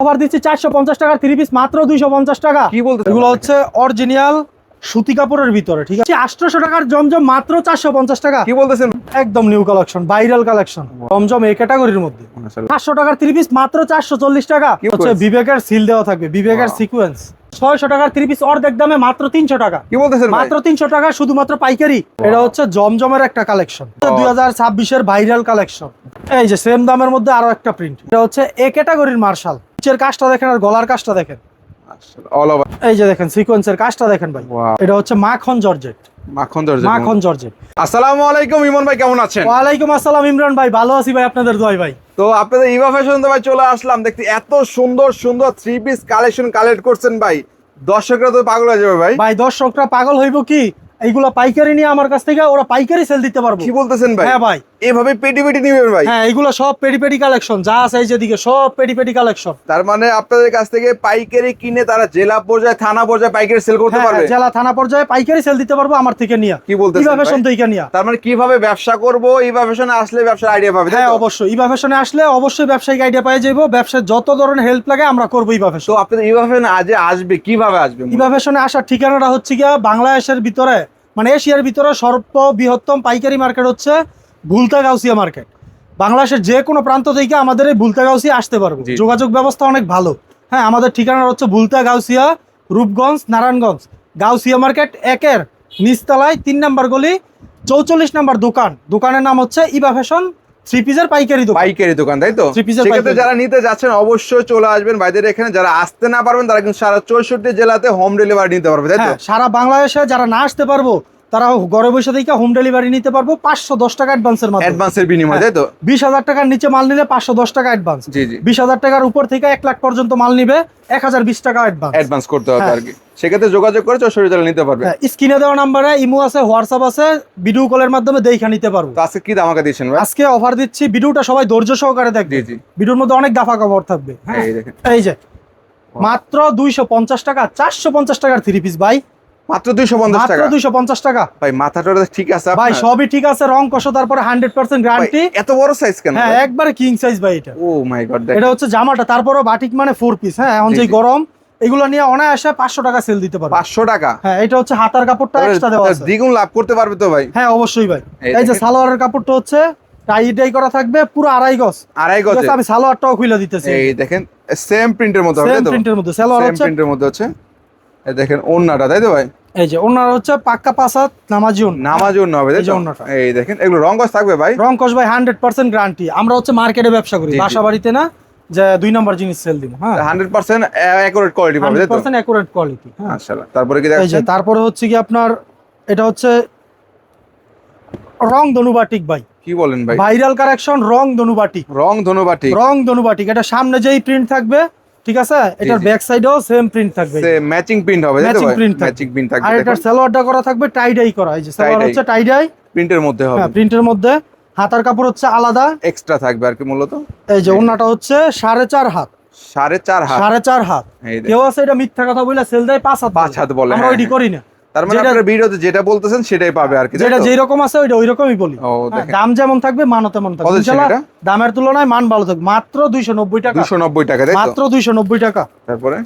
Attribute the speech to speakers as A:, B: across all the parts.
A: Offer দিচ্ছি 450 টাকার 3 piece মাত্র 250 টাকা।
B: কি বলতে,
A: এগুলো হচ্ছে অরিজিনাল সুতি কাপড়ের ভিতরে, ঠিক আছে। 800 টাকার জমজম মাত্র 450 টাকা।
B: কি বলতেছেন?
A: একদম নিউ কালেকশন, ভাইরাল কালেকশন, জমজম এই ক্যাটাগরির মধ্যে। 500 টাকার 3 পিস মাত্র 440 টাকা। হচ্ছে বিবেকের সিল দেওয়া থাকবে, বিবেকের সিকোয়েন্স। 600 টাকার 3 পিস অর্ধেক দামে মাত্র 300 টাকা।
B: কি বলতেছেন?
A: মাত্র 300 টাকা, শুধুমাত্র পাইকারি। এটা হচ্ছে জমজমের একটা কালেকশন, 2026 এর ভাইরাল কালেকশন। এই যে সেম দামের মধ্যে আরো একটা প্রিন্ট, এটা হচ্ছে এ ক্যাটাগরির মার্শাল। নিচের কাজটা দেখেন আর গলার কাজটা দেখেন,
B: অল ওভার।
A: এই যে দেখেন সিকোয়েন্সের কাজটা দেখেন ভাই। এটা হচ্ছে মাখন জর্জেট,
B: মাখন জর্জেট।
A: মাখন জর্জেট।
B: আসসালামু আলাইকুম ইমন ভাই, কেমন আছেন?
A: ওয়ালাইকুম আসসালাম ইমরান ভাই, ভালো আছি ভাই, আপনাদের দোয়াই ভাই।
B: তো আপনাদের ইভা ফ্যাশন তো ভাই চলে আসলাম, দেখতে এত সুন্দর সুন্দর 3 পিস কালেকশন কালেক্ট করছেন ভাই, দর্শকরা তো পাগল হয়ে যাবে ভাই।
A: ভাই দর্শকরা পাগল হইব কি, এইগুলো পাইকারি নিয়ে আমার কাছ থেকে ওরা পাইকারি সেল দিতে পারবো।
B: কি বলতেছেন ভাই?
A: হ্যাঁ ভাই,
B: এভাবে পেটি পেটি নিবেন ভাই?
A: হ্যাঁ, এগুলো সব পেডি পেডি কালেকশন, যা আছে এই যেদিকে সব পেডি পেডি কালেকশন।
B: তার মানে আপনাদের কাছ থেকে পাইকারি কিনে তারা জেলা পর্যায়ে থানা পর্যায়ে পাইকারি সেল করতে পারবে?
A: জেলা থানা পর্যায়ে পাইকারি সেল দিতে পারবো আমার থেকে নিয়ে।
B: কি বলতেছেন
A: ইভা
B: ভাই?
A: ফ্যাশন থেকে নিয়ে।
B: তার মানে কিভাবে ব্যবসা করব, ইভা ফ্যাশনে আসলে ব্যবসার আইডিয়া পাবে?
A: হ্যাঁ অবশ্যই, ইভা ফ্যাশনে আসলে অবশ্যই ব্যবসায়িক আইডিয়া পেয়ে যাবো। ব্যবসায় যত ধরনের হেল্প লাগে আমরা করবো ইভা ফ্যাশন।
B: তো আপনাদের ইভা ফ্যাশন আজ আসবে কিভাবে আসবে?
A: ইভা ফ্যাশনে আসার ঠিকানাটা হচ্ছে গিয়া বাংলাদেশের ভিতরে, মানে এশিয়ার ভিতরে সর্ববৃহত্তম পাইকারি মার্কেট হচ্ছে ভুলতা গাউসিয়া মার্কেট। বাংলাদেশের যে কোনো প্রান্ত থেকে আমাদের এই ভুলতা গাউসিয়া আসতে পারবো, যোগাযোগ ব্যবস্থা অনেক ভালো। হ্যাঁ, আমাদের ঠিকানা হচ্ছে ভুলতা গাউসিয়া, রূপগঞ্জ, নারায়ণগঞ্জ। গাউসিয়া মার্কেট একের নিচতলায় 3 নম্বর গলি, 44 নম্বর দোকান। দোকানের নাম হচ্ছে ইভা ফ্যাশন 3 পিসের পাইকারি দোকান।
B: পাইকারি দোকান, তাই তো?
A: 3 পিসের
B: সেক্ষেত্রে
A: পাইকারি।
B: যারা নিতে যাচ্ছেন অবশ্যই চলে আসবেন ভাইদের এখানে। যারা আসতে না পারবেন তারা কিন্তু সারা 64 জেলাতে হোম ডেলিভারি নিতে পারবে, তাই তো?
A: হ্যাঁ, সারা বাংলাদেশে যারা না আসতে পারবো তারা ঘরে বসে থেকে হোম ডেলিভারি নিতে পারবো 510 টাকা অ্যাডভান্সের মাধ্যমে।
B: অ্যাডভান্সের বিনিময়ে, তাই তো?
A: 20,000 টাকার নিচে মাল নিলে 510 টাকা অ্যাডভান্স।
B: জি জি।
A: 20,000 টাকার উপর থেকে 1 লাখ পর্যন্ত মাল নিবে 1020 টাকা অ্যাডভান্স।
B: অ্যাডভান্স করতে হবে
A: হ্যাঁ।
B: আর কি। সেক্ষেত্রে যোগাযোগ করে 64 জেলা নিতে পারবে।
A: স্ক্রিনে দেওয়া নাম্বারে ইমো আছে, হোয়াটসঅ্যাপ আছে, ভিডিও কলের মাধ্যমে দেখে নিতে পারবো।
B: তো আজকে কি ধামাকা দিয়েছেন ভাই?
A: আজকে অফার দিচ্ছি, ভিডিওটা সবাই ধৈর্য সহকারে দেখবে।
B: জি জি।
A: ভিডিওর মধ্যে অনেক গাফা কভার থাকবে। হ্যাঁ,
B: এই দেখেন,
A: এই যে মাত্র 250 টাকা, 450 টাকার 3 পিস ভাই,
B: মাত্র 250
A: মাত্র
B: টাকা।
A: 250 টাকা
B: ভাই মাথাটা ঠিক আছে
A: ভাই,
B: আপনার?
A: সবই ঠিক আছে, রং কষো, তারপরে 100% গ্যারান্টি।
B: ভাই, এত বড় সাইজ কেন?
A: হ্যাঁ, একবারে কিং সাইজ ভাই এটা।
B: ও মাই গড,
A: এটা হচ্ছে জামাটা, তারপরে বাটিক মানে 4 পিস। হ্যাঁ, এখন যে গরম, এগুলো নিয়ে অনায়াসে 500 টাকা সেল দিতে পারবে।
B: 500 টাকা?
A: হ্যাঁ, এটা হচ্ছে হাতার কাপড়টা এক্সট্রা দেওয়া আছে।
B: দ্বিগুণ লাভ করতে পারবে তো ভাই?
A: হ্যাঁ অবশ্যই ভাই।
B: এই
A: এই যে
B: দেখেন।
A: সালোয়ারের কাপড়টা হচ্ছে টাই ডাই করা থাকবে, পুরো 2.5 গজ।
B: 2.5
A: ঠিক
B: গজ?
A: আছে, আমি সালোয়ারটাও খুলে দিতেছি।
B: এই দেখেন, সেম প্রিন্টের মধ্যে হবে,
A: সেম
B: তাই তো?
A: প্রিন্টের মধ্যে সালোয়ার
B: সেম
A: হচ্ছে।
B: প্রিন্টের মধ্যে হচ্ছে। এই দেখেন ওন্নাটা, তাই তো ভাই?
A: এই যে ওনার হচ্ছে পাক্কা 5 হাত নামাজি ওন্না।
B: নামাজ ওন্না হবে, তাই
A: এই যে
B: তো?
A: ওন্নাটা।
B: এই দেখেন, এগুলো রং কস থাকবে ভাই?
A: রং কস ভাই 100% গ্যারান্টি। আমরা হচ্ছে মার্কেটে ব্যবসা করি,
B: জি, জি।
A: বাসা বাড়িতে না যে 2 নম্বর জিনিস সেল দিব। হ্যাঁ,
B: 100% অ্যাকুরেট কোয়ালিটি পাবে, তাই তো?
A: 100% অ্যাকুরেট কোয়ালিটি। হ্যাঁ,
B: মাশাআল্লাহ। তারপরে কি
A: এই যে
B: দেখছেন?
A: তারপরে হচ্ছে কি আপনার, এটা হচ্ছে রং ধনুবাটিক ভাই,
B: কি বলেন ভাই?
A: ভাইরাল কালেকশন, রং ধনুবাটিক।
B: রং ধনুবাটি?
A: রং ধনুবাটিক, এটা সামনে যেই প্রিন্ট থাকবে, ঠিক আছে, এটার
B: জি।
A: ব্যাক সাইডেও সেম প্রিন্ট থাকবে।
B: সে ম্যাচিং প্রিন্ট হবে, তাই তো
A: ম্যাচিং
B: ভাই?
A: প্রিন্ট থাকবে।
B: ম্যাচিং প্রিন্ট থাকবে।
A: আর এটার সালোয়ারটা করা থাকবে টাই ডাই করা। এই যে সালোয়ার
B: Tie-dye।
A: হচ্ছে টাই ডাই,
B: প্রিন্টের মধ্যে হবে,
A: হ্যাঁ, প্রিন্টের মধ্যে। হাতার কাপড় হচ্ছে আলাদা।
B: এক্সট্রা থাকবে আর কি মূলত।
A: এই যে ওন্নাটা হচ্ছে 4.5 হাত,
B: 4.5 হাত?
A: 4.5 হাত।
B: এই দেখেন।
A: কেউ আছে এটা মিথ্যা কথা বলে সেল দেয় 5 হাত,
B: 5 হাত বলে,
A: আমরা
B: হ্যাঁ,
A: ওইটি
B: হ্যাঁ।
A: করি না।
B: তার মানে
A: যেটা-
B: আপনারা ভিডিওতে যেটা বলতেছেন সেটাই পাবে আর কি, তাই
A: যেটা
B: তো?
A: যেই রকম আছে ওইটা ওই রকমই বলি।
B: ও
A: হ্যাঁ,
B: দেখেন,
A: দাম যেমন থাকবে মানও তেমন থাকবে।
B: কত দিচ্ছেন
A: ইনশাআল্লাহ
B: এটা?
A: দামের তুলনায় মান ভালো থাকবে। মাত্র 290 টাকা।
B: 290 টাকা, তাই তো?
A: মাত্র 290 টাকা।
B: তারপরে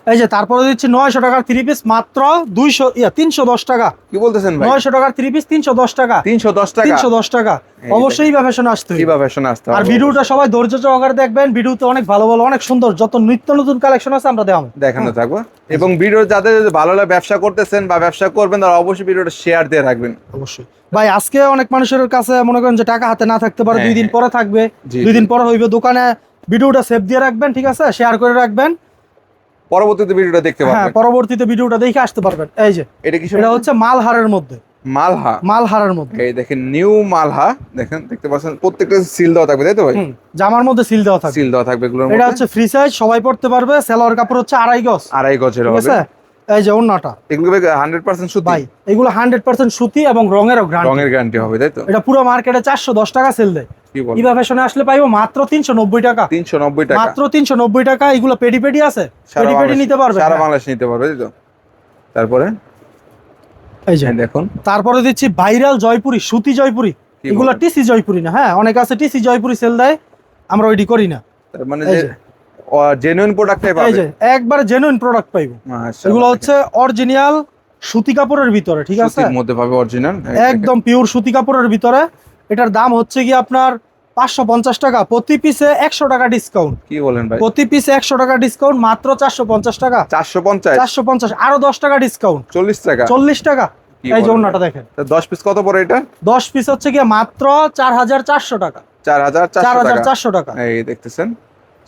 A: এই যে তারপরে দিচ্ছি 900 টাকার 3 পিস মাত্র 310 টাকা।
B: কি বলতেছেন ভাই?
A: 900 টাকার 3 পিস 310 টাকা।
B: 310 টাকা?
A: 310 টাকা।
B: এই
A: অবশ্যই ইভা ফ্যাশনে আসতে হবে।
B: ইভা ফ্যাশন আসতে হবে।
A: আর ভিডিওটা সবাই ধৈর্য সহকারে দেখবেন, ভিডিওতে অনেক ভালো ভালো অনেক সুন্দর যত নিত্য নতুন কালেকশন আছে আমরা দেখাবো।
B: দেখানো থাকবো। এবং ভিডিও যাদের ভালো লাগে, ব্যবসা করতেছেন বা ব্যবসা করবেন, তারা অবশ্যই ভিডিওটা শেয়ার দিয়ে রাখবেন।
A: অবশ্যই ভাই, আজকে অনেক মানুষের কাছে মনে করেন যে টাকা হাতে না থাকতে পারে,
B: হ্যাঁ,
A: 2 দিন
B: হ্যাঁ।
A: পরে থাকবে,
B: জি,
A: 2 দিন
B: জি।
A: পরে হইবে। দোকানে ভিডিওটা সেভ দিয়ে রাখবেন, ঠিক আছে, শেয়ার করে রাখবেন।
B: পরবর্তীতে ভিডিওটা দেখতে
A: হ্যাঁ,
B: পারবেন।
A: পরবর্তীতে ভিডিওটা দেখে আসতে পারবেন। এই যে
B: এটা কি
A: এটা হচ্ছে মালহারের মধ্যে,
B: মালহা?
A: মালহারের মধ্যে।
B: এই দেখেন নিউ মালহা, দেখেন, দেখতে পাচ্ছেন প্রত্যেকটা সিল দেওয়া থাকবে, তাই তো ভাই?
A: হুম, জামার মধ্যে সিল দেওয়া থাকবে।
B: সিল দেওয়া থাকবে এগুলোর
A: এটা
B: মধ্যে।
A: হচ্ছে ফ্রি সাইজ, সবাই পড়তে পারবে। সালোয়ার কাপড় হচ্ছে 2.5 গজ,
B: 2.5 গজের
A: ঠিক
B: হবে।
A: আছে। এই যে ওন্নাটা,
B: এগুলো 100% সুতি?
A: ভাই এগুলো 100% সুতি এবং রঙেরও গ্যারান্টি।
B: রঙের গ্যারান্টি হবে, তাই তো?
A: এটা পুরো মার্কেটে 410 টাকা সেল দেয়।
B: কি বলেন?
A: ইভা ফ্যাশনে আসলে পাইবো মাত্র 390 টাকা।
B: 390 টাকা?
A: মাত্র 390 টাকা। এগুলো পেডি পেডি আছে,
B: সারা
A: পেডি পেডি
B: বাংলাদেশ-
A: নিতে পারবে।
B: সারা
A: হ্যাঁ।
B: বাংলাদেশ নিতে পারবে, তাই তো? তারপরে
A: এই যে
B: এই দেখুন,
A: তারপরে দিচ্ছি ভাইরাল জয়পুরি, সুতি জয়পুরি।
B: কি
A: এগুলো
B: বলেন?
A: টিসি জয়পুরি না, হ্যাঁ, অনেক আছে টিসি জয়পুরি সেল দেয়, আমরা ওইটি করি না।
B: তার মানে
A: এই
B: যে
A: যে।
B: জেনুইন প্রোডাক্টটাই
A: এই
B: পাবে।
A: যে একবার জেনুইন প্রোডাক্ট পাইবো।
B: মাশাআল্লাহ,
A: এগুলো হচ্ছে অরিজিনাল সুতি কাপড়ের ভিতরে, ঠিক আছে,
B: সুতির মধ্যে পাবে অরিজিনাল
A: একদম পিওর সুতি কাপড়ের ভিতরে। এটার দাম হচ্ছে কি আপনার 550 টাকা, প্রতি পিসে 100 টাকা ডিসকাউন্ট।
B: কি বলেন ভাই?
A: প্রতি পিসে 100 টাকা ডিসকাউন্ট, মাত্র 450 টাকা।
B: 450,
A: 450 আরো 10 টাকা ডিসকাউন্ট,
B: 40 টাকা।
A: 40 টাকা।
B: কি
A: এই যে
B: বলেন
A: ওন্নাটা
B: ভাই?
A: দেখেন,
B: তা 10 পিস কত পড়ে এটা?
A: 10 পিস হচ্ছে কি মাত্র 4400 টাকা।
B: 4400 টাকা।
A: 4400 টাকা।
B: এই দেখতেছেন,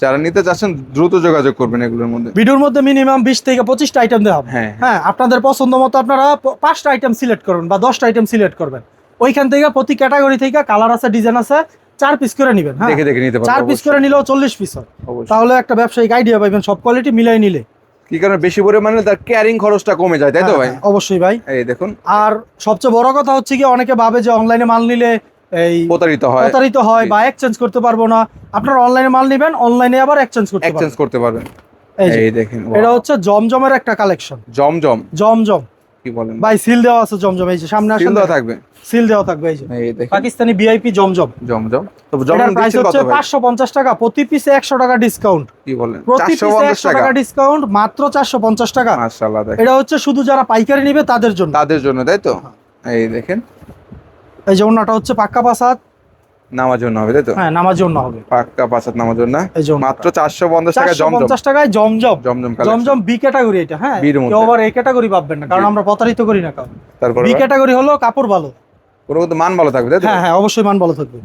B: যারা নিতে চাচ্ছেন দ্রুত যোগাযোগ করবেন এগুলোর মধ্যে।
A: ভিডিওর মধ্যে মিনিমাম 20 থেকে 25টা আইটেম দেওয়া হবে।
B: হ্যাঁ,
A: হ্যাঁ, আপনাদের পছন্দ মতো আপনারা 5টা আইটেম সিলেক্ট করবেন বা 10টা আইটেম সিলেক্ট করবেন। ওইখান থেকে প্রতি ক্যাটাগরি থেকে কালার আছে, ডিজাইন আছে, 4 পিস করে নেবেন। হ্যাঁ,
B: দেখে দেখে নিতে পারবেন।
A: 4 পিস করে নিলেও 40 পিস হয়।
B: অবশ্যই।
A: তাহলে একটা ব্যবসায়িক আইডিয়া পাইবেন সব কোয়ালিটি মিলাই নিলে।
B: কি কারণে বেশি পরিমাণে তার ক্যারিং খরচটা কমে যায়, তাই তো ভাই?
A: হ্যাঁ, অবশ্যই ভাই।
B: এই দেখুন,
A: আর সবচেয়ে বড় কথা হচ্ছে কি অনেকে ভাবে যে অনলাইনে মাল নিলে এই
B: প্রতারিত হয়,
A: প্রতারিত হয় বা এক্সচেঞ্জ করতে পারবো না। আপনারা অনলাইনে মাল নেবেন, অনলাইনে আবার এক্সচেঞ্জ করতে
B: এক্সচেঞ্জ
A: পারবেন।
B: করতে পারবেন।
A: এই যে,
B: এই দেখেন,
A: এটা হচ্ছে জমজমের একটা কালেকশন।
B: জমজম।
A: জমজম
B: কি বলেন
A: ভাই, সিল দেওয়া আছে জমজম। এই যে সামনে আসলে
B: সুন্দর থাকবে।
A: সিল দেওয়া থাকবে। এই যে
B: এই দেখেন,
A: পাকিস্তানি ভিআইপি জমজম।
B: জমজম। তো
A: এটার
B: জমজম
A: প্রাইস
B: দিচ্ছেন কত
A: হচ্ছে
B: ভাই?
A: 550 টাকা, প্রতি পিসে 100 টাকা ডিসকাউন্ট।
B: কি বলেন?
A: প্রতি পিসে
B: 450
A: 100
B: টাকা।
A: টাকা ডিসকাউন্ট, মাত্র 450 টাকা।
B: মাশাআল্লাহ, দেখেন
A: এটা হচ্ছে শুধু যারা পাইকারি নেবে তাদের জন্য।
B: তাদের জন্য, তাই তো? এই দেখেন,
A: এই যে ওন্নাটা হচ্ছে পাক্কা পাসাত।
B: নামার জন্য হবে, তাই তো?
A: হ্যাঁ, নামার জন্য হবে।
B: পাক্কা পাঁচাত নামার জন্য।
A: এই যে
B: মাত্র 450 টাকা জমজম।
A: 450 টাকায় জমজম।
B: জমজম কালেকশন।
A: জমজম বি ক্যাটাগরি এটা। হ্যাঁ,
B: বির মধ্যে।
A: কেউ আবার এই ক্যাটাগরি পাবেন না, কারণ
B: জি।
A: আমরা প্রতারিত করি না কারণ।
B: তারপরে
A: বি ক্যাটাগরি হলো কাপড় ভালো।
B: পুরো কিন্তু মান ভালো থাকবে, তাই তো?
A: হ্যাঁ হ্যাঁ, অবশ্যই মান ভালো থাকবে।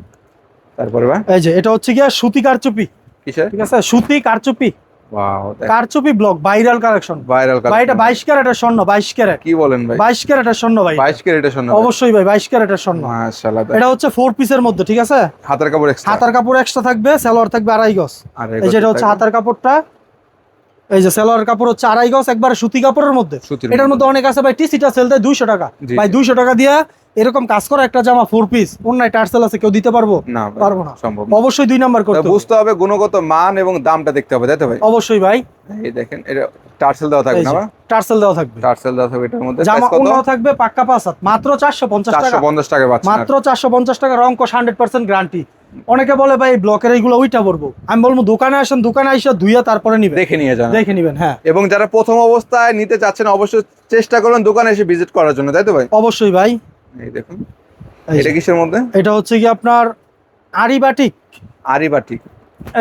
B: তারপরে ভাই
A: এই যে এটা হচ্ছে গিয়া সুতি কারচুপি,
B: কিসের?
A: ঠিক আছে, সুতি কারচুপি।
B: ওয়াও,
A: কারচুপি ব্লক ভাইরাল কালেকশন।
B: ভাইরাল
A: ভাই এটা 22 ক্যারেটের স্বর্ণ, 22 ক্যারেট।
B: কি বলেন ভাই?
A: 22 ক্যারেটের স্বর্ণ ভাই।
B: 22 ক্যারেটের স্বর্ণ?
A: অবশ্যই ভাই, 22 ক্যারেটের স্বর্ণ।
B: মাশাআল্লাহ।
A: এটা হচ্ছে 4 পিসের মধ্যে, ঠিক আছে।
B: হাতের কাপড় এক্সট্রা।
A: হাতার কাপড় এক্সট্রা থাকবে, সালোয়ার থাকবে 2.5 গজ। এই যেটা হচ্ছে হাতার কাপড়টা। এই যে সালোয়ার কাপড় হচ্ছে 2.5 গজ, একবার সুতি কাপড়ের মধ্যে।
B: সুতির
A: এটার মধ্যে অনেক আছে ভাই টিসিটা সেল দেয় 200 টাকা।
B: জি,
A: ভাই
B: জি।
A: 200 টাকা দিয়া এরকম কাজ করা একটা জামা 4 পিস অন্যায় টার্সেল আছে, কেউ দিতে পারবো?
B: না ভাই,
A: পারবো না।
B: সম্ভব না।
A: অবশ্যই 2 নাম্বার
B: তা
A: করতে হবে।
B: বুঝতে হবে গুণগত মান এবং দামটা দেখতে হবে, তাই তো ভাই?
A: অবশ্যই ভাই।
B: এই দেখেন, এটা টার্সেল দেওয়া থাকবে
A: এই
B: না
A: যে
B: ভাই?
A: টার্সেল দেওয়া থাকবে।
B: টার্সেল দেওয়া থাকবে এটার মধ্যে।
A: জামা
B: প্রাইস কত?
A: অন্য থাকবে পাক্কা পাসাত, মাত্র 450 টাকা।
B: 450 টাকা পাচ্ছেন।
A: মাত্র 450 টাকা, রং কস 100% গ্যারান্টি। অনেকে বলে ভাই ব্লকের এইগুলো ওইটা পড়বো, আমি বলবো দোকানে আসেন, দোকানে আইসা ধুইয়া তারপরে নিবেন,
B: দেখে নিয়ে যান।
A: দেখে নিবেন। হ্যাঁ,
B: এবং যারা প্রথম অবস্থায় নিতে চাচ্ছেন অবশ্যই চেষ্টা করবেন দোকানে এসে ভিজিট করার জন্য, তাই তো ভাই?
A: অবশ্যই ভাই।
B: এই দেখুন,
A: এই
B: এটা
A: যে,
B: কিসের মধ্যে?
A: এটা হচ্ছে কি আপনার আরি বাটিক।
B: আরি বাটিক।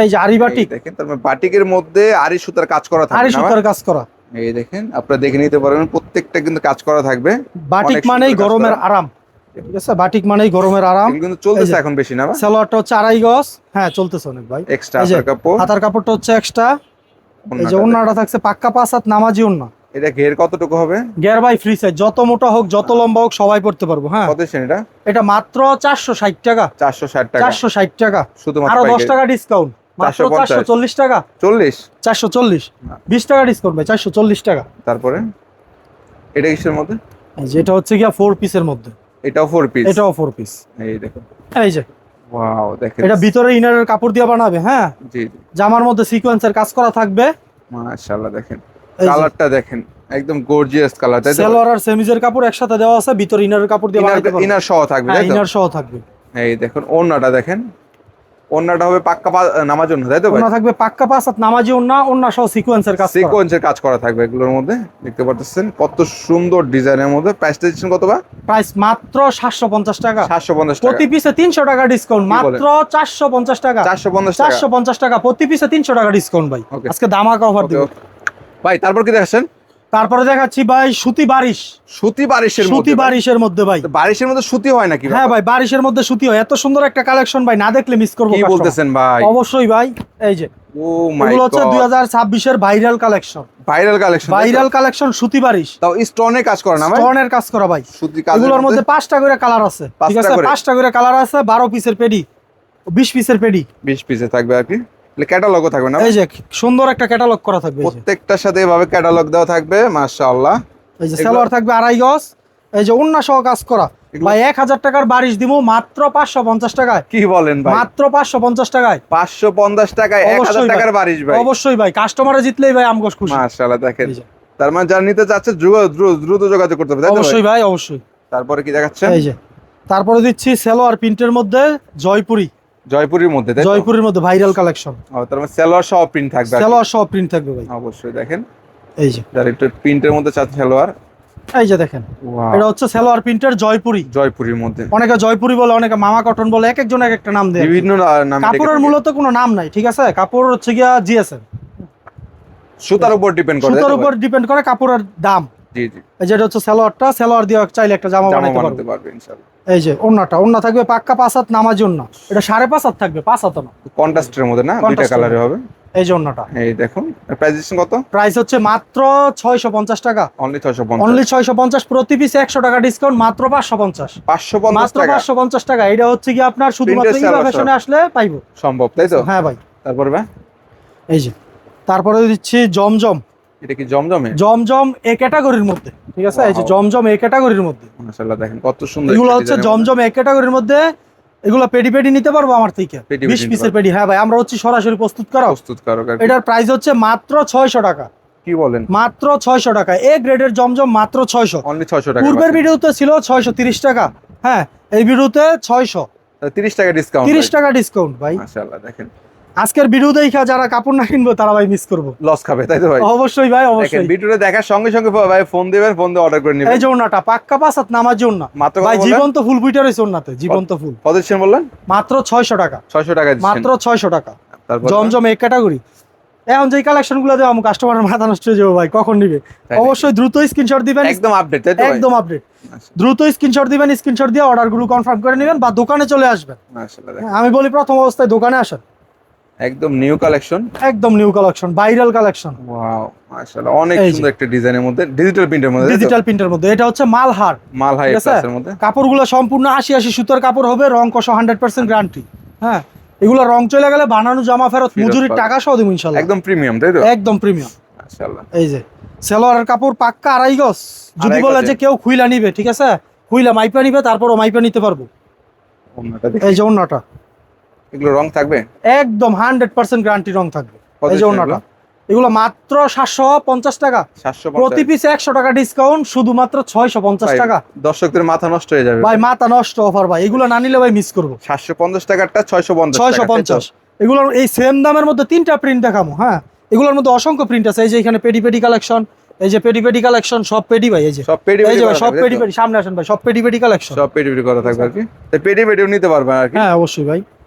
A: এই যে আরি বাটিক,
B: এই দেখেন, তার মানে বাটিকের মধ্যে আরি সুতার কাজ করা থাকবে
A: আরি
B: না
A: সুতার
B: ভাই?
A: কাজ করা।
B: এই দেখেন, আপনারা দেখে নিতে পারবেন, প্রত্যেকটা কিন্তু কাজ করা থাকবে।
A: বাটিক
B: অনেক
A: মানেই
B: সুন্দর কাজ
A: গরমের
B: করা।
A: আরাম, ঠিক আছে, বাটিক মানেই গরমের আরাম।
B: এগুলো কিন্তু চলতেছে
A: এই যে,
B: এখন বেশি না ভাই?
A: সালোয়ারটা হচ্ছে 2.5 গজ। হ্যাঁ, চলতেছে অনেক ভাই।
B: এক্সট্রা
A: এই যে
B: হাতার কাপড়।
A: হাতার কাপড়টা হচ্ছে এক্সট্রা। এই যে
B: ওড়নাটা
A: ওন্নাটা থাকছে পাক্কা পাসাত নামাজি ওন্না।
B: দেখেন। এটা ঘের কতটুকু হবে?
A: গিয়ার বাই ফ্রি সাইজ, যত মোটা হোক যত লম্বা হোক সবাই পড়তে পারবো। হ্যাঁ,
B: কত সেন এটা?
A: এটা মাত্র 460 টাকা।
B: 460 টাকা
A: 460 টাকা,
B: শুধুমাত্র
A: আরো 10
B: পাইকারি।
A: টাকা ডিসকাউন্ট, মাত্র
B: 450
A: 440 টাকা।
B: 40।
A: 440, 20 টাকা ডিসকাউন্ট ভাই, 440 টাকা।
B: তারপরে এটা কিসের মধ্যে?
A: এই যে এটা হচ্ছে গিয়া 4 পিসের মধ্যে।
B: এটাও 4 পিস।
A: এটাও 4 পিস।
B: এই দেখুন,
A: এই যে
B: ওয়াও, দেখেন।
A: এটা ভিতরে ইনারের কাপড় দিয়ে বানাবে। হ্যাঁ,
B: জি জি,
A: জামার মধ্যে সিকোয়েন্সের কাজ করা থাকবে।
B: মাশাআল্লাহ, দেখেন
A: এই যে
B: কালারটা দেখেন, একদম গর্জিয়াস কালার, তাই তো?
A: সালোয়ার আর সেমিজের কাপড় একসাথে দেওয়া আছে, ভিতরে ইনারের কাপড় দিয়ে বানাইতে পারবে।
B: ইনার সহ থাকবে,
A: হ্যাঁ,
B: তাই তো?
A: ইনার সহ থাকবে।
B: এই দেখুন, ওড়নাটা দেখেন, ওড়নাটা হবে পাক্কা নামার জন্য, তাই তো ভাই?
A: ওন্না থাকবে পাক্কা পাসাত নামাজি ওন্না, ওন্না সহ সিকোয়েন্সের কাজ করা।
B: সিকোয়েন্সের কাজ করা থাকবে এগুলোর মধ্যে, দেখতে পাচ্ছেন কত সুন্দর ডিজাইনের মধ্যে। প্রাইসটা দিচ্ছেন কত বা?
A: প্রাইস মাত্র 750 টাকা।
B: 750 টাকা।
A: প্রতি পিসে 300 টাকা ডিসকাউন্ট,
B: কি বলেন?
A: মাত্র 450 টাকা।
B: 450 টাকা।
A: 450 টাকা, প্রতি পিসে 300 টাকা ডিসকাউন্ট ভাই।
B: Okay.
A: আজকে ধামাকা অফার
B: ওকে,
A: দিব।
B: ওকে। ভাই তারপর কি দেখাচ্ছেন?
A: তারপরে দেখাচ্ছি ভাই সুতি বারিশ।
B: সুতি বারিশের
A: সুতি
B: মধ্যে ভাই?
A: বারিশের মধ্যে ভাই।
B: তো বারিশের মধ্যে সুতি হয় নাকি?
A: হ্যাঁ ভাই, বারিশের মধ্যে সুতি হয়। এত সুন্দর একটা কালেকশন ভাই, না দেখলে মিস করবো
B: কি
A: customer।
B: বলতেছেন ভাই?
A: অবশ্যই ভাই। এই যে
B: ও মাই
A: এগুলো হচ্ছে
B: গড,
A: 2026 এর viral collection.
B: Viral collection.
A: Viral collection সুতি বারিশ,
B: তাও স্টোনে কাজ করে না ভাই?
A: স্টোনের কাজ করা ভাই।
B: সুতি কাজ।
A: এগুলোর মধ্যে 5টা করে কালার আছে, ঠিক
B: 5টা
A: আছে,
B: করে?
A: 5টা করে কালার আছে। 12 পিসের পেডি, 20 পিসের পেডি।
B: 20 পিসে থাকবে আর কি, ক্যাটালগও থাকবে না?
A: এই যে সুন্দর একটা ক্যাটালগ করা থাকবে। এই যে
B: প্রত্যেকটার সাথে এভাবে ক্যাটালগ দেওয়া থাকবে, মাশাআল্লাহ।
A: এই যে সালোয়ার থাকবে 2.5 গজ। এই যে ওন্না সহ কাজ করা
B: এগুলো-
A: ভাই। 1000 টাকার বারিশ দিমু মাত্র 550 টাকায়।
B: কি বলেন ভাই?
A: মাত্র 550 টাকায়।
B: 550 টাকায় 1000
A: অবশ্যই
B: টাকার
A: ভাই।
B: বারিশ ভাই?
A: অবশ্যই ভাই, কাস্টমারে জিতলেই ভাই আমগোশ খুশি।
B: মাশাআল্লাহ, দেখেন।
A: এই যে,
B: তার মানে যারা নিতে চাচ্ছে দ্রুত যোগাযোগ করতে হবে, তাই তো ভাই?
A: অবশ্যই ভাই, অবশ্যই।
B: তারপরে কি দেখাচ্ছেন?
A: এই যে তারপরে দিচ্ছি সালোয়ার প্রিন্টের মধ্যে জয়পুরি।
B: জয়পুরের মধ্যে, তাই তো?
A: জয়পুরের মধ্যে ভাইরাল কালেকশন।
B: তার মানে সালোয়ার সহ প্রিন্ট থাকবে আর কি।
A: সালোয়ার সহ প্রিন্ট থাকবে ভাই।
B: অবশ্যই দেখেন,
A: এই যে
B: যারা একটু প্রিন্টের মধ্যে চাচ্ছে সালোয়ার।
A: এই যে দেখেন, এটা হচ্ছে সালোয়ার প্রিন্টের জয়পুরি।
B: জয়পুরের মধ্যে
A: অনেকে জয়পুরি বলে, অনেকে মামা কটন বলে, এক একজন এক একটা নাম দেয়।
B: বিভিন্ন নাম।
A: কাপড়ের মূলত কোনো নাম নাই, ঠিক আছে? কাপড় হচ্ছে গিয়া জিএসএম,
B: সুতার উপর ডিপেন্ড করে,
A: সুতার উপর ডিপেন্ড করে কাপড়ের দাম।
B: জি জি।
A: এই যেটা হচ্ছে সালোয়ারটা, সালোয়ার দিয়ে চাইলে একটা জামা বানাতে পারবে
B: ইনশাআল্লাহ।
A: এই যে ওন্নাটা, ওন্না থাকবে পাক্কা 5 হাত নামাজি ওন্না। এটা 5.5 হাত থাকবে, 5 হাত না।
B: কন্ট্রাস্টের মধ্যে না, দুইটা
A: Contrast
B: কালারে হবে।
A: এই যে ওন্নাটা,
B: এই দেখুন প্রাইস কত?
A: প্রাইস হচ্ছে মাত্র 650 টাকা।
B: অনলি 650।
A: অনলি 650, প্রতি পিস 100 টাকা ডিসকাউন্ট, মাত্র 550।
B: 550
A: মাত্র
B: টাকা।
A: 550 টাকা। এটা হচ্ছে কি আপনার শুধুমাত্র
B: Printed
A: ইভা
B: সালোয়ার
A: ফ্যাশনে আসলে পাইবো
B: সম্ভব, তাই তো?
A: হ্যাঁ ভাই।
B: তারপর ভাই
A: এই যে তারপরে দিচ্ছি জমজম।
B: এটা কি জমজমে?
A: জমজম এ ক্যাটাগরির মধ্যে, ঠিক আছে? এই যে
B: Wow.
A: জমজম এ ক্যাটাগরির মধ্যে।
B: মাশাআল্লাহ দেখেন কত সুন্দর।
A: এগুলো হচ্ছে জমজম এ ক্যাটাগরির মধ্যে। এগুলো পেডি পেডি নিতে পারবো আমার থেকে,
B: পেডি
A: 20
B: নিতে
A: পিসের
B: পারবো।
A: পেডি। হ্যাঁ ভাই, আমরা হচ্ছে সরাসরি প্রস্তুত করা। এটার প্রাইস হচ্ছে মাত্র 600 টাকা।
B: কি বলেন?
A: মাত্র 600 টাকা। এ গ্রেডের জমজম মাত্র 600।
B: অনলি 600 টাকা।
A: পূর্বের ভিডিওতে ছিল 630 টাকা। হ্যাঁ, এই ভিডিওতে 600,
B: 30 টাকা ডিসকাউন্ট।
A: 30 টাকা ডিসকাউন্ট ভাই।
B: মাশাআল্লাহ দেখেন,
A: আজকের ভিডিও দেখা যারা কাপড় না কিনবো তারা ভাই মিস করবো,
B: লস খাবে, তাই তো ভাই?
A: অবশ্যই ভাই,
B: দেখেন
A: অবশ্যই।
B: ভিডিওটা দেখার সঙ্গে সঙ্গে ভাই ফোন দিবেন, ফোন দিয়ে অর্ডার করে নেবেন।
A: এই যে ওন্নাটা পাক্কা 5 হাত নামার জন্য
B: মাত্র
A: ভাই,
B: কত বললেন?
A: জীবন্ত ফুল বুইটা রয়েছে ওন্নাতে, জীবন্ত ফুল।
B: কত দিচ্ছেন বললেন?
A: মাত্র 600 টাকা।
B: 600 টাকা দিচ্ছেন।
A: মাত্র 600 টাকা।
B: তারপর
A: জমজম এক ক্যাটাগরি। এখন যে কালেকশন গুলো দেওয়া কাস্টমারের মাথা নষ্ট হয়ে যাবে ভাই, কখন নিবে।
B: তাই
A: অবশ্যই দ্রুত স্ক্রিনশট দিবেন,
B: একদম আপডেট, তাই তো ভাই?
A: একদম আপডেট। দ্রুত স্ক্রিনশট দিবেন, স্ক্রিনশট দিয়ে অর্ডার গুলো কনফার্ম করে নেবেন বা দোকানে চলে আসবেন।
B: মাশাআল্লাহ দেখেন
A: আমি বলি প্রথম অবস্থায় দোকানে আসেন।
B: একদম নিউ কালেকশন,
A: একদম new collection, viral collection.
B: Wow মাশাআল্লাহ অনেক
A: এই যে।
B: সুন্দর একটা ডিজাইনের মধ্যে, ডিজিটাল প্রিন্টের মধ্যে,
A: ডিজিটাল প্রিন্টের মধ্যে। এটা হচ্ছে মালহার,
B: মাল হাই
A: ঠিক আছে?
B: ক্লাসের মধ্যে।
A: কাপড়গুলো সম্পূর্ণ 80 সুতার কাপড় হবে, রং কষ 100% গ্যারান্টি। হ্যাঁ, এগুলো রং চলে গেলে বানানো জামা ফেরত,
B: ফেরত
A: মজুরির
B: পাবে।
A: টাকা সহ দেবো ইনশাআল্লাহ।
B: একদম প্রিমিয়াম, তাই তো?
A: একদম প্রিমিয়াম।
B: মাশাআল্লাহ
A: এই যে সালোয়ারের কাপড় পাক্কা 2.5 গজ। যদি
B: 2.5
A: বলে
B: গজে।
A: যে কেউ খুইলা নিবে, ঠিক আছে, খুইলা মাইপা নিবে, তারপরও মাইপা নিতে পারবো।
B: ওন্নাটা দেখি,
A: এই যে ওন্নাটা
B: এগুলো রং থাকবে?
A: একদম 100% গ্যারান্টি রং থাকবে।
B: কত
A: এই যে
B: দিচ্ছেন
A: ওন্নাটা, এগুলো মাত্র 750 টাকা।
B: 750
A: প্রতি পিসে 100 টাকা ডিসকাউন্ট, শুধুমাত্র 650
B: ভাই,
A: টাকা।
B: দর্শকদের মাথা নষ্ট হয়ে যাবে
A: ভাই মাথা নষ্ট অফার ভাই, এগুলো না নিলে ভাই মিস করবো।
B: 750 টাকারটা 650 টাকা,
A: 650। এগুলোর এই সেম দামের মধ্যে 3টা প্রিন্ট দেখাবো। হ্যাঁ, এগুলোর মধ্যে অসংখ্য প্রিন্ট আছে। এই যে এখানে পেডি পেডি কালেকশন, এই যে পেডি পেডি কালেকশন, সব পেডি ভাই। এই যে
B: সব পেডি
A: এই যে
B: পেডি
A: ভাই,
B: করা
A: সব
B: থাকবে,
A: পেডি
B: তাই তো?
A: পেডি, সামনে আসেন ভাই, সব পেডি পেডি কালেকশন।
B: সব পেডি পেডি করা থাকবে আর কি, তো পেডি পেডিও নিতে পারবে আর কি।
A: হ্যাঁ অবশ্যই ভাই।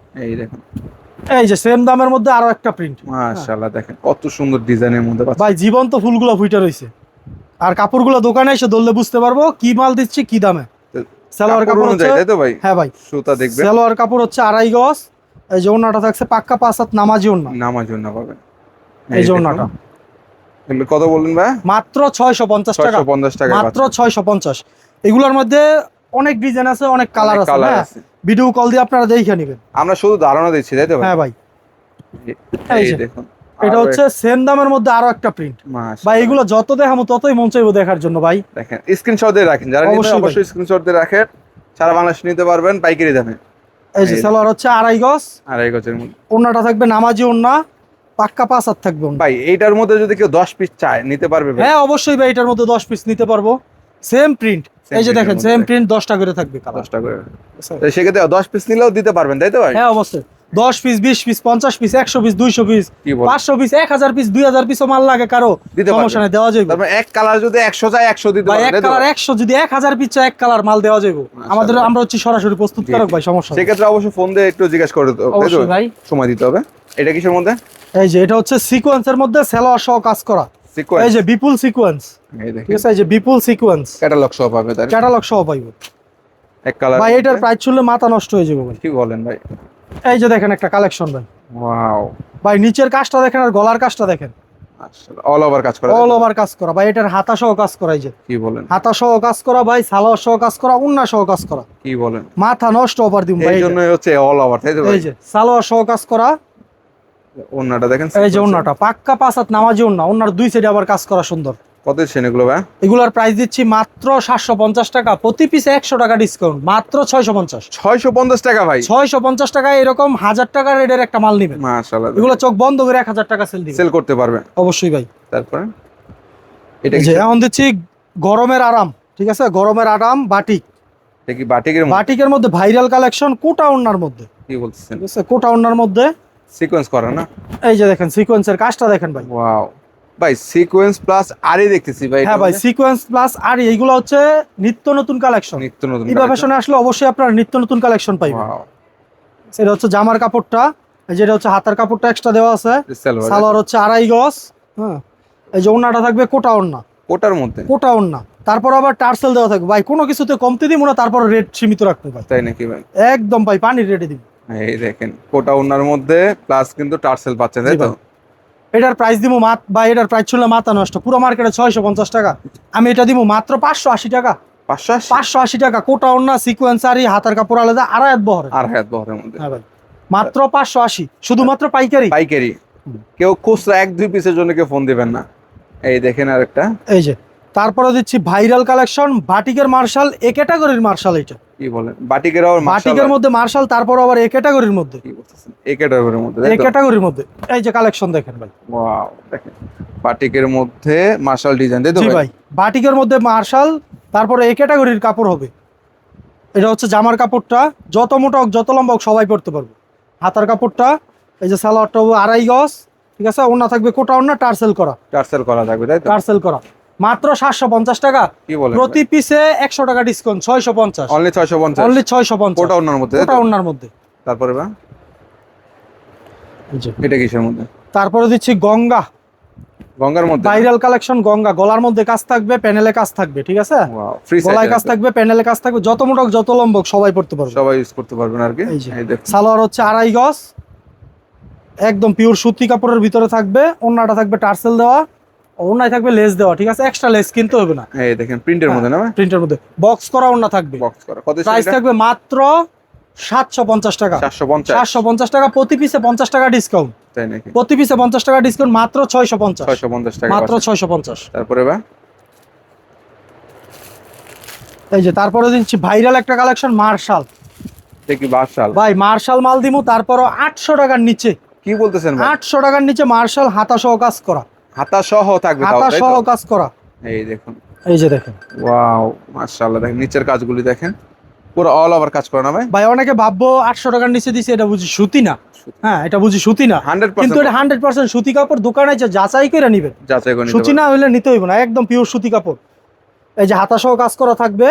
B: এই দেখুন
A: এই যে সেম দামের মধ্যে আরো একটা প্রিন্ট।
B: মাশাআল্লাহ দেখেন কত সুন্দর ডিজাইনের মধ্যে পাচ্ছেন
A: ভাই জীবন্ত ফুলগুলো ফুইটা রইছে। আর কাপড়গুলো দোকানে এসে ধরলে বুঝতে পারবো কি মাল দিচ্ছি, কি দামে। সালোয়ার কাপড় হচ্ছে,
B: অনুযায়ী, তাই তো ভাই?
A: হ্যাঁ ভাই,
B: সুতা দেখবে,
A: সালোয়ার কাপড় হচ্ছে 2.5 গজ। এই যে ওন্নাটা থাকছে পাক্কা 5 হাত নামাজি ওন্না।
B: নামার জন্য পাবেন।
A: এই যে
B: দেখুন।
A: ওন্নাটা
B: এগুলো কত বললেন ভাই?
A: মাত্র 650 টাকা।
B: 650 টাকা
A: মাত্র 650। এগুলোর মধ্যে অনেক ডিজাইন আছে, অনেক কালার আছে।
B: কালার
A: হ্যাঁ,
B: আছে।
A: ভিডিও কল দিয়ে আপনারা দেখে নেবেন।
B: আমরা শুধু ধারণা দিচ্ছি, তাই তো ভাই?
A: হ্যাঁ ভাই, এই
B: এই
A: যে।
B: দেখুন
A: এটা হচ্ছে সেম দামের মধ্যে আরো একটা প্রিন্ট।
B: মাশাআল্লাহ
A: ভাই এগুলো যত দেখামো ততই মন চাইবো দেখার জন্য ভাই।
B: দেখেন স্ক্রিনশট দিয়ে রাখেন, যারা নিতে
A: অবশ্যই ভাই।
B: অবশ্যই স্ক্রিনশট দিয়ে রাখেন, সারা বাংলাদেশ নিতে পারবেন পাইকারি দামে।
A: এই যে
B: এই
A: সালোয়ার হচ্ছে 2.5 গজ,
B: আর এই গছের মধ্যে
A: ওন্নাটা থাকবে নামাজি ওন্না, পাক্কা 5 হাত থাকবে ওন্না।
B: ভাই এইটার মধ্যে যদি কেউ 10 পিস চায় নিতে পারবে ভাই?
A: হ্যাঁ অবশ্যই ভাই, এটার মধ্যে 10 পিস নিতে পারবো। সেম প্রিন্ট, এই যে
B: print এর
A: দেখেন
B: মধ্যে
A: সেম
B: দেখেন।
A: প্রিন্ট 10টা করে থাকবে কালার।
B: 10 টাকা করে, তো সেক্ষেত্রে 10 পিস নিলেও দিতে পারবেন, তাই তো ভাই?
A: হ্যাঁ অবশ্যই, 10 piece, 20 piece, 50 piece, 100 piece, 200 piece,
B: কি বলেন?
A: 500 পিস, 1000 পিস, 2000 পিসও মাল লাগে কারো,
B: দিতে
A: সমস্যা
B: পারবেন।
A: নাই, দেওয়া যাবে।
B: তারপর এক কালার যদি 100 চায় 100 দিতে
A: ভাই
B: পারবেন,
A: এক
B: তাই তো?
A: কালার 100, যদি 1000 পিস চাই এক কালার মাল দেওয়া যাবে। আমাদের, আমরা হচ্ছে সরাসরি প্রস্তুত
B: জি,
A: কারক
B: জি।
A: ভাই, সমস্যা নেই।
B: সেক্ষেত্রে অবশ্যই ফোন দিয়ে একটু জিজ্ঞাসা করে দিতে হবে, তাই তো?
A: অবশ্যই ভাই।
B: সময় দিতে হবে। এটা কিসের মধ্যে?
A: এই যে এটা হচ্ছে সিকোয়েন্সের মধ্যে সালোয়ার সহ কাজ করা।
B: সিকোয়েন্স,
A: এই যে বিপুল সিকোয়েন্স,
B: এই
A: ঠিক
B: দেখেন
A: আছে? এই যে বিপুল সিকোয়েন্স,
B: ক্যাটালগ সহ পাবে তাই?
A: ক্যাটালগ সহ পাইবো
B: এক কালার
A: ভাই। এটার প্রাইস শুনলে মাথা নষ্ট হয়ে যাবে ভাই।
B: কি বলেন ভাই?
A: এই যে দেখেন একটা কালেকশন ভাই।
B: ওয়াও
A: ভাই নিচের কাজটা দেখেন আর গলার কাজটা দেখেন,
B: মাশাআল্লাহ অল ওভার কাজ করা,
A: অল ওভার কাজ করা ভাই। এটার হাতা সহ কাজ করা, এই যে
B: কি বলেন?
A: হাতা সহ কাজ করা ভাই, সালোয়ার সহ কাজ করা, উন্না সহ কাজ করা।
B: কি বলেন?
A: মাথা নষ্ট অফার দিম ভাই।
B: এই
A: এটা।
B: জন্যই হচ্ছে অল ওভার, তাই তো ভাই?
A: এই যে সালোয়ার সহ কাজ করা,
B: ওন্নাটা দেখেন,
A: এই যে ওন্নাটা পাক্কা 5 হাত নামাজি ওন্না, ওন্নার 2 সাইডে আবার কাজ করা সুন্দর।
B: কত দিচ্ছেন এগুলো ভাই?
A: এগুলোর প্রাইস দিচ্ছি মাত্র 750 টাকা, প্রতি পিসে 100 টাকা ডিসকাউন্ট, মাত্র 650।
B: 650 টাকা ভাই?
A: 650 টাকায় এরকম 1000 টাকার রেটের একটা মাল নিবেন,
B: মাশাআল্লাহ
A: এগুলো চোখ বন্ধ করে 1000 টাকা সেল দিবেন,
B: সেল করতে পারবে।
A: অবশ্যই ভাই।
B: তারপরে এটা
A: এই
B: কি?
A: যে এখন দিচ্ছি গরমের আরাম, ঠিক আছে? গরমের আরাম বাটিক।
B: এটা কি বাটিকের মধ্যে?
A: বাটিকের মধ্যে ভাইরাল কালেকশন, কোটা ওন্নার মধ্যে।
B: কি বলতেছেন?
A: ঠিক আছে, কোটা ওন্নার মধ্যে
B: সিকোয়েন্স করা না?
A: এই যে দেখেন সিকোয়েন্সের কাজটা দেখেন ভাই।
B: ওয়াও ভাই, সিকোয়েন্স প্লাস আরই দেখতেছি ভাই।
A: হ্যাঁ ভাই, সিকোয়েন্স প্লাস আর এইগুলো হচ্ছে নিত্য নতুন কালেকশন।
B: নিত্য নতুন
A: ইভা ফ্যাশনে আসলে অবশ্যই আপনারা নিত্য নতুন কালেকশন পাইবেন।
B: ওয়াও,
A: সেটা হচ্ছে জামার কাপড়টা, এই যেটা হচ্ছে হাতার কাপড়টা এক্সট্রা দেওয়া আছে, সালোয়ার হচ্ছে 2.5 গজ। হ্যাঁ, এই যে ওন্নাটা থাকবে কোটা ওন্না,
B: কোটার মধ্যে
A: কোটা ওন্না, তারপর আবার টার্সেল দেওয়া থাকবে ভাই। কোনো কিছুতে কমতে দিব না, তারপর রেট সীমিত রাখবো ভাই।
B: তাই নাকি ভাই?
A: একদম ভাই পানির রেটে দিব।
B: এই দেখেন কোটা ওনার মধ্যে প্লাস কিন্তু টার্সেল পাচ্ছেন, তাই
A: জি
B: তো?
A: ভাই। এটার প্রাইস দিব বা এটার প্রাইস ছিল মাথা নষ্ট, পুরো মার্কেটে 650 টাকা, আমি এটা দিব মাত্র 580 টাকা।
B: 580
A: 580 টাকা, কোটা ওন্না, সিকোয়েন্স আর হাতার কাপড় আলাদা, আড়াই বহরে।
B: আর হাত বহরের মধ্যে।
A: হ্যাঁ ভাই, মাত্র 580, শুধুমাত্র পাইকারি।
B: পাইকারি। কেউ খুচরা 1-2 পিসের জন্য কেউ ফোন দিবেন না। এই দেখেন আরেকটা,
A: এই যে তারপরে দিচ্ছি ভাইরাল কালেকশন, বাটিকের মার্শাল, এ ক্যাটাগরির মার্শাল। এটা
B: কি বলেন? বাটিকের আবার
A: বাটিকের মধ্যে মার্শাল, তারপর আবার এ ক্যাটাগরির মধ্যে,
B: কি বলতেছেন? একেটার মধ্যে,
A: এ
B: তাই তো?
A: ক্যাটাগরির মধ্যে। এই যে কালেকশন দেখেন ভাই।
B: ওয়াও, দেখেন বাটিকের মধ্যে মার্শাল ডিজাইন, তাই তো
A: জি
B: ভাই?
A: ভাই, বাটিকের মধ্যে মার্শাল, তারপরে এ ক্যাটাগরির কাপড় হবে। এটা হচ্ছে জামার কাপড়টা, যত মোটা হোক যত লম্বা হোক সবাই পড়তে পারবে। হাতার কাপড়টা, এই যে সালোয়ারটা হবে 2.5 গজ, ঠিক আছে। ওন্না থাকবে কোটা ওন্না, টার্সেল করা,
B: টার্সেল করা থাকবে, তাই তো?
A: টার্সেল করা, মাত্র 750 টাকা।
B: কি বলেন?
A: প্রতি পিসে 100 টাকা ডিসকাউন্ট, 650,
B: অনলি 650,
A: অনলি 650,
B: কোটা ওনার মধ্যে, তাই
A: কোটা
B: তো?
A: ওন্নার মধ্যে।
B: তারপরে বা
A: এই যে
B: এটা কিসের মধ্যে?
A: তারপরে দিচ্ছি গঙ্গা,
B: গঙ্গার মধ্যে?
A: ভাইরাল কালেকশন গঙ্গা, গলার মধ্যে কাজ থাকবে, প্যানেলে কাজ থাকবে, ঠিক আছে।
B: ওয়াও, ফ্রি
A: গলায়
B: সাইজ
A: কাজ থাকবে, প্যানেলে কাজ থাকবে, যত মোটা হোক যত লম্বা হোক সবাই পড়তে পারবে।
B: সবাই ইউজ করতে পারবেন আর কি।
A: এই যে
B: এই দেখুন,
A: সালোয়ার হচ্ছে 2.5 গজ, একদম পিওর সুতি কাপড়ের ভিতরে থাকবে। ওন্নাটা থাকবে টার্সেল দেওয়া, ওন্নায় থাকবে লেস দেওয়া, ঠিক আছে। এক্সট্রা লেস কিনতে হবে না।
B: এই দেখেন প্রিন্টের মধ্যে না ভাই?
A: প্রিন্টের মধ্যে বক্স করা ওন্না থাকবে।
B: বক্স করা কত?
A: প্রাইস থাকবে মাত্র 750 টাকা।
B: 750,
A: 750 টাকা, প্রতি পিসে 50 টাকা ডিসকাউন্ট।
B: তাই নাকি?
A: প্রতি পিসে 50 টাকা ডিসকাউন্ট, মাত্র 650,
B: 650 টাকা
A: মাত্র
B: পাচ্ছেন।
A: 650।
B: তারপরে বা
A: এই যে তারপরে দিচ্ছি ভাইরাল একটা কালেকশন মার্শাল।
B: দেখি বাসাল
A: ভাই মার্শাল মাল দিমু, তারপরও 800 টাকার নিচে,
B: কি বলতেছেন ভাই?
A: 800 টাকার নিচে মার্শাল, হাতা সহ কাজ করা,
B: হাতা সহ থাকবে তাও,
A: হাতা
B: তাই
A: সহ
B: তো?
A: কাজ করা।
B: এই দেখুন,
A: এই যে দেখেন
B: ওয়াও মাশাআল্লাহ, দেখেন নিচের কাজগুলি দেখেন, পুরো অল ওভার কাজ করা না ভাই?
A: ভাই, অনেকে ভাববো 800 টাকার নিচে দিছে, এটা বুঝি সুতি না। হ্যাঁ, এটা বুঝি সুতি না,
B: 100%
A: কিন্তু এটা 100% সুতি কাপড়। দোকানে যে যাচাই করে নিবেন,
B: যাচাই করে নিতে
A: সুতি
B: পারবেন।
A: না হইলে নিতে হইব না, একদম পিওর সুতি কাপড়। এই যে হাতা সহ কাজ করা থাকবে।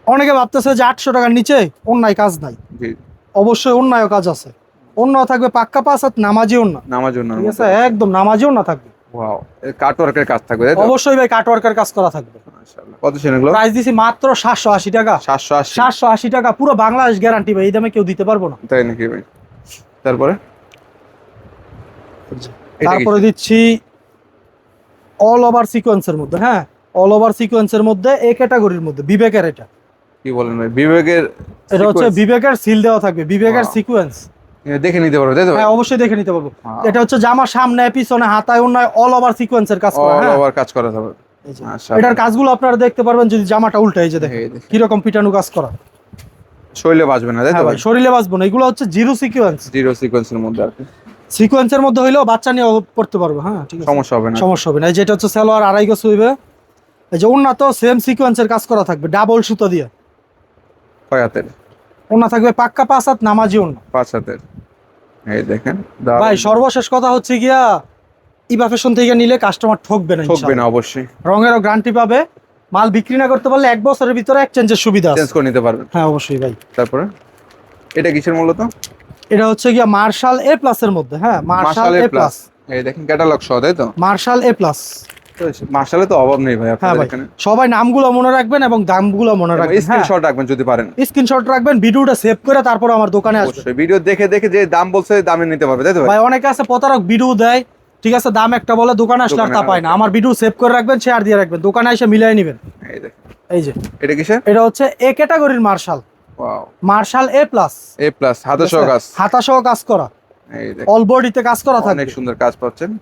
A: অনেকে ভাবতেছে যে 800 টাকার নিচে অন্যায় কাজ নাই,
B: জি,
A: অবশ্যই অন্যায় কাজ আছে। অন্য থাকবে পাক্কা 5 হাত নামাজি অন্য,
B: নামার জন্য।
A: ঠিক আছে, একদম নামাজি অন্য থাকবে।
B: ওয়াও, কাট ওয়ার্কের কাজ থাকবে, তাই তো?
A: অবশ্যই ভাই, কাটওয়ার্কের কাজ করা থাকবে।
B: মাশাআল্লাহ, কত ছিল এগুলো?
A: প্রাইস দিছি মাত্র 780 টাকা।
B: 780,
A: 780 টাকা, পুরো বাংলাদেশ গ্যারান্টি ভাই, এই দামে কেউ দিতে পারবো না।
B: তাই নাকি ভাই? তারপরে এটা কি?
A: তারপরে দিচ্ছি অল ওভার সিকোয়েন্সের মধ্যে, হ্যাঁ, অল ওভার সিকোয়েন্সের মধ্যে, এই ক্যাটাগরির মধ্যে বিবেকের। এটা
B: কি বলেন ভাই? বিবেকের
A: এটা হচ্ছে
B: sequence?
A: বিবেকের সিল দেওয়া থাকবে, বিবেকের
B: Wow.
A: সিকোয়েন্স।
B: এটা দেখে নিতে পারবে, তাই তো ভাই?
A: হ্যাঁ, অবশ্যই দেখে নিতে পারবো।
B: Wow.
A: এটা হচ্ছে জামার সামনে পিছনে হাতায় অন্যায় অল ওভার সিকোয়েন্সের কাজ করা।
B: অল
A: হ্যাঁ,
B: ওভার কাজ করা থাকবে।
A: এই যে
B: মাশাআল্লাহ।
A: এটার কাজগুলো আপনারা দেখতে পারবেন যদি জামাটা উল্টা, এই যে দেখেন
B: এই দেখেন।
A: কিরকম পিটানো কাজ করা।
B: শরীরে বাজবে না, তাই তো
A: হ্যাঁ
B: ভাই?
A: ভাই, শরীরে বাঁচবো না, এগুলো হচ্ছে জিরো সিকোয়েন্স।
B: জিরো সিকোয়েন্সের মধ্যে আর কি,
A: সিকোয়েন্সের মধ্যে হইলেও বাচ্চা নিয়ে পড়তে পারবো। হ্যাঁ, ঠিক আছে,
B: সমস্যা হবে না।
A: সমস্যা হবে না। এই যে এটা হচ্ছে সালোয়ার 2.5 গজ হইবে। এই যে উন্নত সেম সিকোয়েন্সের কাজ করা থাকবে, ডাবল সুতো দিয়ে।
B: কয় হাতের?
A: ওন্না থাকবে পাক্কা 5 হাত নামাজি ওন্না।
B: 5 হাতের। এই দেখেন
A: ভাই সর্বশেষ কথা হচ্ছে গিয়া, ইবা ফ্যাশন থেকে নিলে কাস্টমার ঠকবে না,
B: ঠকবে না
A: ইনশাআল্লাহ।
B: অবশ্যই,
A: রঙেরও গ্যারান্টি পাবে। মাল বিক্রি না করতে পারলে 1 বছরের ভিতরে এক্সচেঞ্জের সুবিধা আছে।
B: চেঞ্জ করে নিতে পারবেন।
A: হ্যাঁ, অবশ্যই ভাই।
B: তারপরে এটা কিসের মূলত?
A: এটা হচ্ছে গিয়া মার্শাল এ প্লাস এর মধ্যে, হ্যাঁ, মার্শাল এ প্লাস,
B: এই দেখেন ক্যাটালগ সহ, তাই তো?
A: Martial A plus.
B: মার্শালে তো অভাব নেই ভাই
A: হ্যাঁ
B: আপনাদের
A: ভাই,
B: এখানে।
A: সবাই নামগুলো মনে রাখবেন এবং দামগুলো মনে রাখবেন। হ্যাঁ,
B: স্ক্রিনশট রাখবেন যদি পারেন,
A: স্ক্রিনশট রাখবেন, ভিডিওটা সেভ করে তারপর আমার দোকানে আসবেন।
B: অবশ্যই ভিডিও দেখে দেখে যে দাম বলছে দামে নিতে পারবে, তাই তো ভাই?
A: ভাই অনেকে আছে প্রতারক, ভিডিও দেয়, ঠিক আছে, দাম একটা বলে, দোকানে আসলে আর তা পায় না। আমার ভিডিও সেভ করে রাখবেন, শেয়ার দিয়ে রাখবেন, দোকানে এসে মিলাই নেবেন।
B: এই দেখেন,
A: এই যে
B: এটা কিসের?
A: এটা হচ্ছে এ ক্যাটাগরির marshal,
B: wow,
A: marshal A plus,
B: A plus, হাতে সহ কাজ।
A: হাতা সহ কাজ করা,
B: এই দেখেন
A: অল বডিতে কাজ করা থাকবে।
B: অনেক সুন্দর কাজ পাচ্ছেন।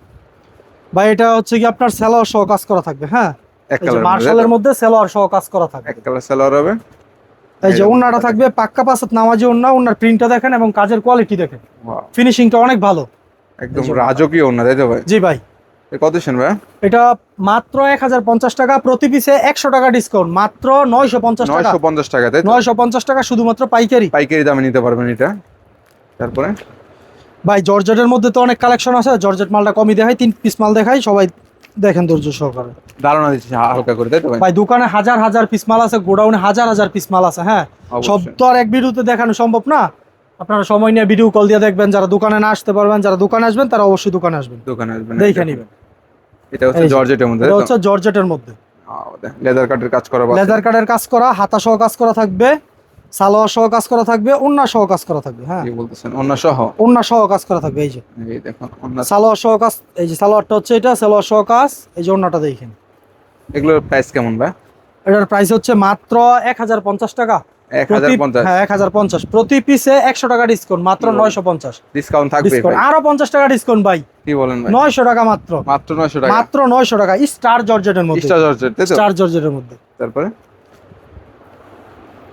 A: ভাই এটা হচ্ছে কি আপনার সালোয়ার সহ কাজ করা থাকবে। হ্যাঁ,
B: এক
A: এই যে
B: কালার
A: মার্শালের মধ্যে সালোয়ার সহ কাজ করা থাকবে।
B: এক কালার সালোয়ার হবে।
A: এই যে
B: এরকম
A: ওন্নাটা থাকবে পাক্কা 5 হাত নামাজি ওন্না। ওন্নার প্রিন্টটা দেখেন এবং কাজের কোয়ালিটি দেখেন,
B: ওয়াও,
A: ফিনিশিংটা অনেক ভালো।
B: একদম
A: এই যে
B: রাজকীয় ওন্না, তাই তো ভাই?
A: জি ভাই,
B: কত দিচ্ছেন ভাই?
A: এটা মাত্র 1050 টাকা, প্রতি পিসে 100 টাকা ডিসকাউন্ট, মাত্র 950 টাকা।
B: 950 টাকা, তাই তো?
A: 950 টাকা শুধুমাত্র পাইকারি।
B: পাইকারি দামে নিতে পারবেন এটা। তারপরে
A: ভাই জর্জেটের মধ্যে তো অনেক কালেকশন আছে, জর্জেট মালটা কমই দেখাই, 3 পিস মাল দেখাই, সবাই দেখেন ধৈর্য সহকারে।
B: ধারণা দিচ্ছি হালকা করে, তাই তো ভাই?
A: ভাই দোকানে হাজার হাজার পিস মাল আছে, গোডাউনে হাজার হাজার পিস মাল আছে। হ্যাঁ,
B: অবশ্যই।
A: সব তো আর এক ভিডিওতে দেখানো সম্ভব না, আপনারা সময় নিয়ে ভিডিও কল দিয়ে দেখবেন। যারা দোকানে না আসতে পারবেন, যারা দোকানে আসবেন তারা অবশ্যই দোকানে আসবেন,
B: দোকানে আসবেন,
A: দেখে নিবেন।
B: এটা হচ্ছে
A: এই যে,
B: জর্জেটের মধ্যে,
A: এটা
B: তাই তো?
A: হচ্ছে জর্জেটের মধ্যে
B: লেদার কাটের কাজ করা আছে।
A: লেদার কাটের কাজ করা, হাতা সহ কাজ করা থাকবে, সালোয়ার সহ কাজ করা থাকবে, ওন্না সহ কাজ করা থাকবে। হ্যাঁ,
B: কি বলতেছেন, অন্য সহ?
A: ওন্না সহ কাজ করা থাকবে। এই যে
B: এই দেখুন অন্য।
A: সালোয়ার সহ কাজ, এই যে সালোয়ারটা হচ্ছে এটা, সালোয়ার সহ কাজ, এই যে ওন্নাটা দেখেন।
B: এগুলোর প্রাইস কেমন ভাই?
A: এটার প্রাইস হচ্ছে মাত্র 1050 টাকা।
B: 1050?
A: হ্যাঁ 1050, প্রতি পিসে 100 টাকা ডিসকাউন্ট, মাত্র 950
B: ডিসকাউন্ট থাকবে
A: ডিসকাউন্ট,
B: ভাই?
A: আরো 50 টাকা ডিসকাউন্ট ভাই।
B: কি বলেন ভাই?
A: 900 টাকা মাত্র,
B: মাত্র 900 টাকা?
A: মাত্র 900 টাকা, স্টার জর্জেটের মধ্যে।
B: স্টার জর্জেট, তাই তো?
A: স্টার জর্জেটের মধ্যে।
B: তারপরে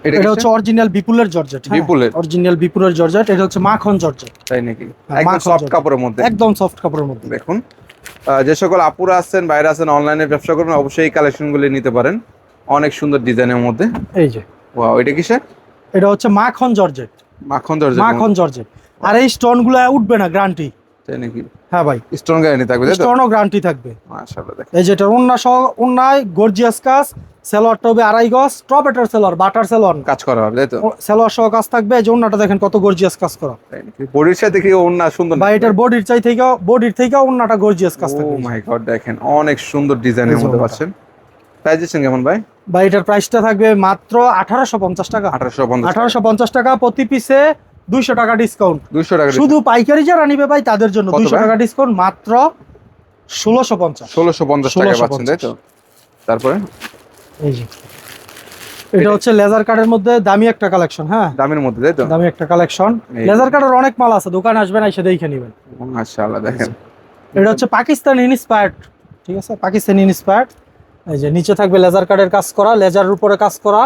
A: এটা হচ্ছে অরিজিনাল বিপুলের জর্জেট।
B: বিপুলের?
A: অরিজিনাল বিপুলের জর্জেট, এটা হচ্ছে মাখন জর্জেট।
B: তাই নাকি?
A: হ্যাঁ,
B: একদম
A: মাখন
B: সফট
A: জর্জেট।
B: কাপড়ের মধ্যে?
A: একদম সফট কাপড়ের মধ্যে।
B: দেখুন যে সকল আপুরা আছেন, বাইরে আছেন, অনলাইনে ব্যবসা করবেন, অবশ্যই এই কালেকশনগুলি নিতে পারেন। অনেক সুন্দর ডিজাইনের মধ্যে।
A: এই যে
B: ওয়াও, এটা কিসের?
A: এটা হচ্ছে মাখন জর্জেট।
B: মাখন জর্জেট?
A: মাখন জর্জেট। আর এই স্টোন গুলো উঠবে না, গ্যারান্টি।
B: তাই নাকি?
A: হ্যাঁ ভাই,
B: স্টোন গ্যারান্টি থাকবে, তাই তো?
A: স্টোনও গ্যারান্টি থাকবে।
B: মাশাআল্লাহ, দেখেন।
A: এই যেটা ওন্না সহ, ওন্নায় গর্জিয়াস কাজ, সেলোয়ারটা হবে 2.5 গজ, টপেটার সেলোয়ার, বাটার সেলোয়ার,
B: কাজ করা হবে, তাই তো?
A: সেলোয়ার সহ কাজ থাকবে। এই যে ওন্নাটা দেখেন কত গর্জিয়াস কাজ করা।
B: তাই নাকি? বডির সাথে কি অন্য সুন্দর?
A: ভাই এটার বডির থেকে ওন্নাটা গর্জিয়াস কাজ
B: ও
A: থাকবে।
B: মাই গড, দেখেন অনেক সুন্দর ডিজাইনের
A: এই যে
B: মধ্যে
A: ওন্নাটা।
B: পাচ্ছেন। প্রাইস দিচ্ছেন কেমন ভাই?
A: ভাই এটার প্রাইসটা থাকবে মাত্র 1850 টাকা।
B: 1850?
A: 1850 টাকা, প্রতি পিসে 200 টাকা ডিসকাউন্ট।
B: 200 টাকা?
A: শুধু পাইকারি যারা নিবে ভাই তাদের জন্য
B: কত
A: 200
B: ভাই?
A: টাকা ডিসকাউন্ট, মাত্র 1650।
B: 1650 টাকায় পাচ্ছেন, তাই তো? তারপরে
A: এই যে এটা হচ্ছে লেজার কার্ডের মধ্যে দামি একটা কালেকশন। হ্যাঁ,
B: দামের মধ্যে, তাই তো?
A: দামি একটা কালেকশন।
B: এই।
A: লেজার কার্ডের অনেক মাল আছে, দোকানে আসবেন এসে দেখে নেবেন।
B: মাশাআল্লাহ, দেখেন।
A: এটা হচ্ছে পাকিস্তানি ইন্সপায়ার্ড, ঠিক আছে, পাকিস্তানি ইন্সপায়ার্ড। এই যে নিচে থাকবে লেজার কার্ডের কাজ করা, লেজারের উপরে কাজ করা,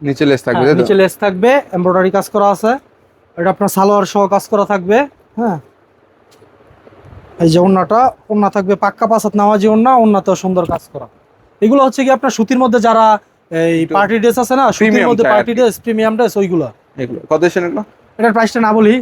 B: নিচে লেস থাকবে,
A: হ্যাঁ,
B: তাই তো?
A: নিচে লেস থাকবে, এমব্রয়ডারি কাজ করা আছে। এটা আপনার সালোয়ার সহ কাজ করা থাকবে। হ্যাঁ, এই যে ওন্না থাকবে পাক্কা পাঁচাত নামাজি ওন্না, ওন্নাতেও সুন্দর কাজ করা। এগুলো হচ্ছে কি আপনার সুতির মধ্যে যারা এই
B: একটু
A: পার্টি ড্রেস আছে না, সুতির
B: premium
A: মধ্যে
B: চাই আর
A: পার্টি
B: কি।
A: ড্রেস, প্রিমিয়াম ড্রেস, ওইগুলো।
B: এগুলো কত দিচ্ছেন এগুলো?
A: এটার প্রাইসটা না বলি,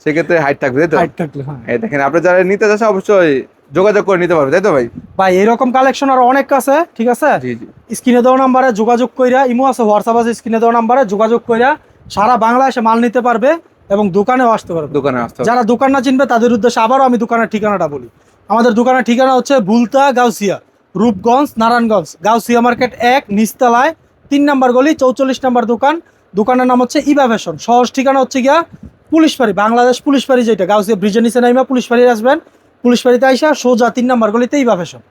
B: সেক্ষেত্রে হাইট থাকবে, তাই তো?
A: হাইট থাকলে। হ্যাঁ
B: এই দেখেন, আপনি যারা নিতে চাচ্ছেন অবশ্যই যোগাযোগ করে নিতে পারবে, তাই তো ভাই?
A: ভাই এরকম কালেকশন আর অনেক আছে, ঠিক আছে।
B: জি জি।
A: স্ক্রিনে দেওয়া নাম্বারে যোগাযোগ কইরা, ইমো আছে, হোয়াটসঅ্যাপ আছে, স্ক্রিনে দেওয়া নাম্বারে যোগাযোগ কইরা সারা বাংলাদেশে মাল নিতে পারবে এবং দোকানেও আসতে পারবে।
B: দোকানে আসতে হবে।
A: যারা দোকান না চিনবে তাদের উদ্দেশ্যে আবারও আমি দোকানের ঠিকানাটা বলি। আমাদের দোকানের ঠিকানা হচ্ছে ভুলতা গাউসিয়া, রূপগঞ্জ, নারায়ণগঞ্জ, গাউসিয়া মার্কেট 1 নিচতলায় 3 নাম্বার গলি, 44 নাম্বার দোকান। দোকানের নাম হচ্ছে ইবা ফ্যাশন। সহজ ঠিকানা হচ্ছে গিয়া পুলিশ ফাঁড়ি, বাংলাদেশ পুলিশ ফাঁড়ি, যেটা গাউসিয়া ব্রিজের নিচে নাইমা পুলিশ ফাঁড়ি আসবেন, পুলিশ ফাঁড়িতে আইসা সোজা 3 নাম্বার গলিতে ইবা ফ্যাশন।